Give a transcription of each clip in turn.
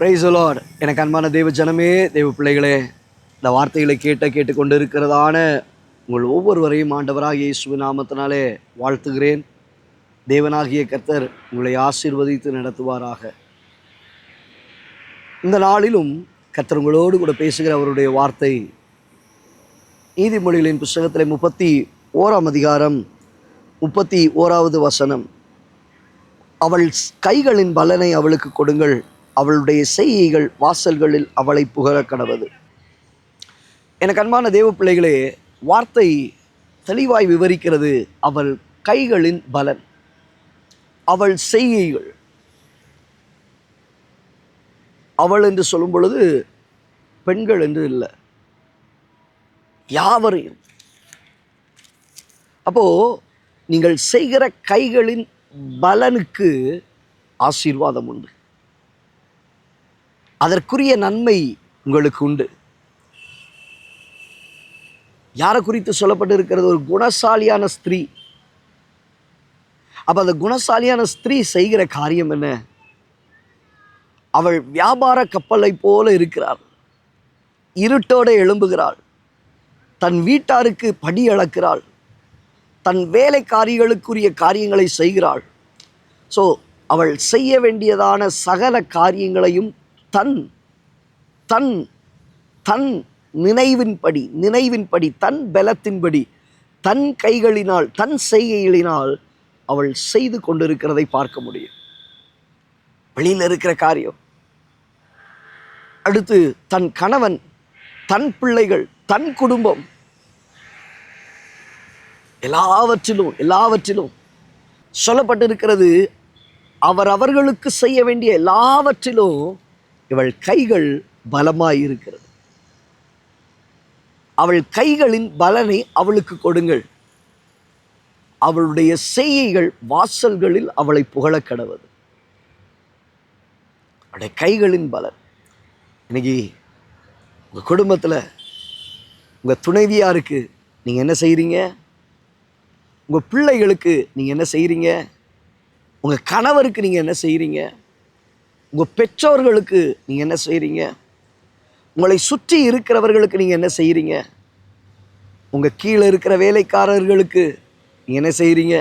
Praise the Lord. எனக்கு அன்பான தேவ ஜனமே, தேவ பிள்ளைகளே, இந்த வார்த்தைகளை கேட்டுக்கொண்டு இருக்கிறதான உங்கள் ஒவ்வொருவரையும் ஆண்டவராகிய இயேசுவின் நாமத்தினாலே வாழ்த்துகிறேன். தேவனாகிய கர்த்தர் உங்களை ஆசீர்வதித்து நடத்துவாராக. இந்த நாளிலும் கர்த்தர் உங்களோடு கூட பேசுகிற அவருடைய வார்த்தை நீதிமொழிகளின் புஸ்தகத்தில் 31ஆம் அதிகாரம் 31வது வசனம். அவள் கைகளின் பலனை அவளுக்கு கொடுங்கள், அவளுடைய செய்கைகள் வாசல்களில் அவளை புகழ கடவது. எனக்கு அன்பான தேவ பிள்ளைகளே, வார்த்தை தெளிவாய் விவரிக்கிறது. அவள் கைகளின் பலன், அவள் செய்கைகள். அவள் என்று சொல்லும் பொழுது பெண்கள் என்று இல்லை, யாவரையும். அப்போ நீங்கள் செய்கிற கைகளின் பலனுக்கு ஆசீர்வாதம் உண்டு, அதற்குரிய நன்மை உங்களுக்கு உண்டு. யாரை குறித்து சொல்லப்பட்டிருக்கிறது? ஒரு குணசாலியான ஸ்திரீ. அப்ப அந்த குணசாலியான ஸ்திரீ செய்கிற காரியம் என்ன? அவள் வியாபார கப்பலை போல இருக்கிறாள். இருட்டோடு எழும்புகிறாள், தன் வீட்டாருக்கு படி அளக்கிறாள், தன் வேலைக்காரிகளுக்குரிய காரியங்களை செய்கிறாள். ஸோ அவள் செய்ய வேண்டியதான சகல காரியங்களையும் தன் தன் தன் நினைவின்படி தன் பலத்தின்படி தன் கைகளினால் தன் செய்கைகளினால் அவள் செய்து கொண்டிருக்கிறதை பார்க்க முடியும். வெளியில் இருக்கிற காரியம், அடுத்து தன் கணவன், தன் பிள்ளைகள், தன் குடும்பம், எல்லாவற்றிலும் சொல்லப்பட்டிருக்கிறது. அவர்களுக்கு செய்ய வேண்டிய எல்லாவற்றிலும் இவள் கைகள் பலமாய் இருக்கிறது. அவள் கைகளின் பலனை அவளுக்கு கொடுங்கள், அவளுடைய செய்கைகள் வாசல்களில் அவளை புகழ கடவது. அவளுடைய கைகளின் பலன். இன்னைக்கு உங்கள் குடும்பத்தில் உங்கள் துணைவியாருக்கு நீங்கள் என்ன செய்கிறீங்க? உங்கள் பிள்ளைகளுக்கு நீங்கள் என்ன செய்கிறீங்க? உங்கள் கணவருக்கு நீங்கள் என்ன செய்கிறீங்க? உங்கள் பெற்றோர்களுக்கு நீங்கள் என்ன செய்கிறீங்க? உங்களை சுற்றி இருக்கிறவர்களுக்கு நீங்கள் என்ன செய்கிறீங்க? உங்கள் கீழே இருக்கிற வேலைக்காரர்களுக்கு நீங்கள் என்ன செய்கிறீங்க?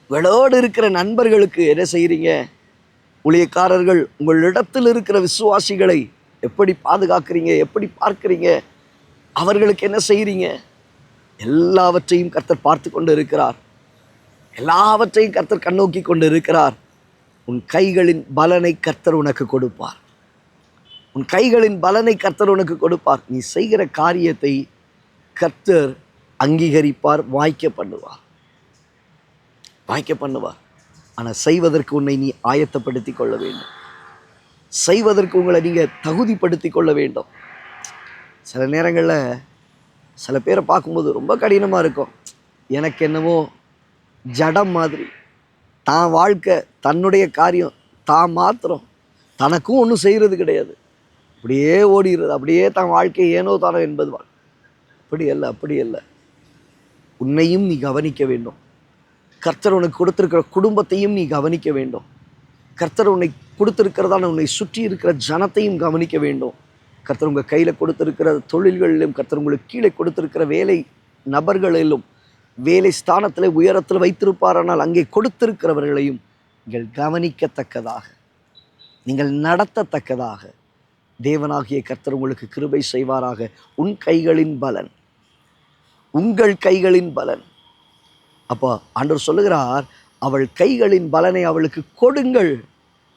உங்களோடு இருக்கிற நண்பர்களுக்கு என்ன செய்கிறீங்க? ஊழியக்காரர்கள், உங்களிடத்தில் இருக்கிற விசுவாசிகளை எப்படி பாதுகாக்கிறீங்க, எப்படி பார்க்குறீங்க? அவர்களுக்கு என்ன செய்கிறீங்க? எல்லாவற்றையும் கர்த்தர் பார்த்து கொண்டு இருக்கிறார். எல்லாவற்றையும் கர்த்தர் கண்ணோக்கி கொண்டு இருக்கிறார். உன் கைகளின் பலனை கர்த்தர் உனக்கு கொடுப்பார். உன் கைகளின் பலனை கர்த்தர் உனக்கு கொடுப்பார். நீ செய்கிற காரியத்தை கர்த்தர் அங்கீகரிப்பார், வாய்க்க பண்ணுவார். ஆனால் செய்வதற்கு உன்னை நீ ஆயத்தப்படுத்தி கொள்ள வேண்டும். செய்வதற்கு உங்களை நீங்கள் தகுதிப்படுத்தி கொள்ள வேண்டும். சில நேரங்களில் சில பேரை பார்க்கும்போது ரொம்ப கடினமாக இருக்கும். எனக்கு என்னவோ ஜடம் மாதிரி, தான் வாழ்க்கை, தன்னுடைய காரியம், தான் மாத்திரம், தனக்கும் ஒன்றும் செய்கிறது கிடையாது, அப்படியே ஓடிடுறது, அப்படியே தான் வாழ்க்கை ஏனோ தானோ என்பது. அப்படி அல்ல. உன்னையும் நீ கவனிக்க வேண்டும். கர்த்தர் உனக்கு கொடுத்திருக்கிற குடும்பத்தையும் நீ கவனிக்க வேண்டும். கர்த்தர் உன்னை கொடுத்திருக்கிறதான உன்னை சுற்றி இருக்கிற ஜனத்தையும் கவனிக்க வேண்டும். கர்த்தர் உங்கள் கையில் கொடுத்திருக்கிற தொழில்களிலும், கர்த்தர் உங்களுக்கு கீழே கொடுத்திருக்கிற வேலை நபர்களிலும், வேலை ஸ்தானத்தில் உயரத்தில் வைத்திருப்பாரானால் அங்கே கொடுத்திருக்கிறவர்களையும் நீங்கள் கவனிக்கத்தக்கதாக, நீங்கள் நடத்தத்தக்கதாக தேவனாகிய கர்த்தர் உங்களுக்கு கிருபை செய்வாராக. உன் கைகளின் பலன், உங்கள் கைகளின் பலன். அப்போ ஆண்டவர் சொல்லுகிறார், அவள் கைகளின் பலனை அவளுக்கு கொடுங்கள்.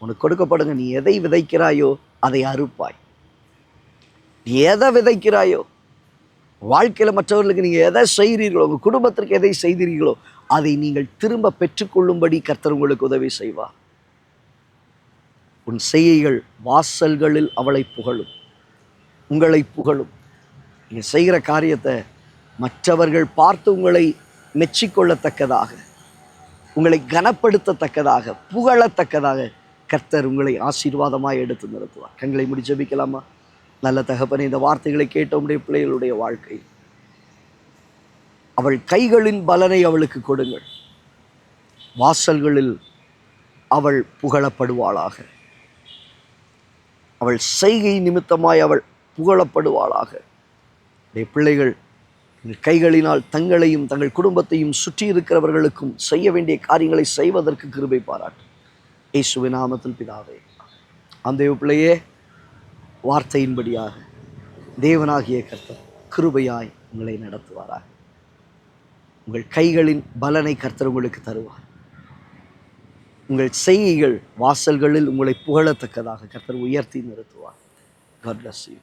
உனக்கு கொடுக்கப்படுங்க. நீ எதை விதைக்கிறாயோ அதை அறுப்பாய். நீ எதை விதைக்கிறாயோ, வாழ்க்கையில் மற்றவர்களுக்கு நீங்கள் எதை செய்கிறீர்களோ, உங்கள் குடும்பத்திற்கு எதை செய்கிறீர்களோ அதை நீங்கள் திரும்ப பெற்றுக்கொள்ளும்படி கர்த்தர் உங்களுக்கு உதவி செய்வார். உன் செய்கைகள் வாசல்களில் அவளை புகழும், உங்களை புகழும். நீங்கள் செய்கிற காரியத்தை மற்றவர்கள் பார்த்து உங்களை மெச்சிக்கொள்ளத்தக்கதாக, உங்களை கனப்படுத்தத்தக்கதாக, புகழத்தக்கதாக கர்த்தர் உங்களை ஆசீர்வாதமாக எடுத்து நிறுத்துவார். கண்களை மூடி ஜெபிக்கலாமா? நல்ல தகப்பனே, இந்த வார்த்தைகளை கேட்ட உடைய பிள்ளைகளுடைய வாழ்க்கை, அவள் கைகளின் பலனை அவளுக்கு கொடுங்கள், வாசல்களில் அவள் புகழப்படுவாளாக. அவள் செய்கை நிமித்தமாய் அவள் புகழப்படுவாளாக. உடைய பிள்ளைகள் கைகளினால் தங்களையும் தங்கள் குடும்பத்தையும் சுற்றி இருக்கிறவர்களுக்கும் செய்ய வேண்டிய காரியங்களை செய்வதற்கு கிருபை பாராட்டு. இயேசுவின் நாமத்தில் பிதாவே. அந்த பிள்ளையே, வார்த்தையின்படியாக தேவனாகிய கர்த்தர் கிருபையாய் உங்களை நடத்துவாராக. உங்கள் கைகளின் பலனை கர்த்தர் உங்களுக்கு தருவார். உங்கள் செய்கைகள் வாசல்களில் உங்களை புகழத்தக்கதாக கர்த்தர் உயர்த்தி நிறுத்துவார். God bless you.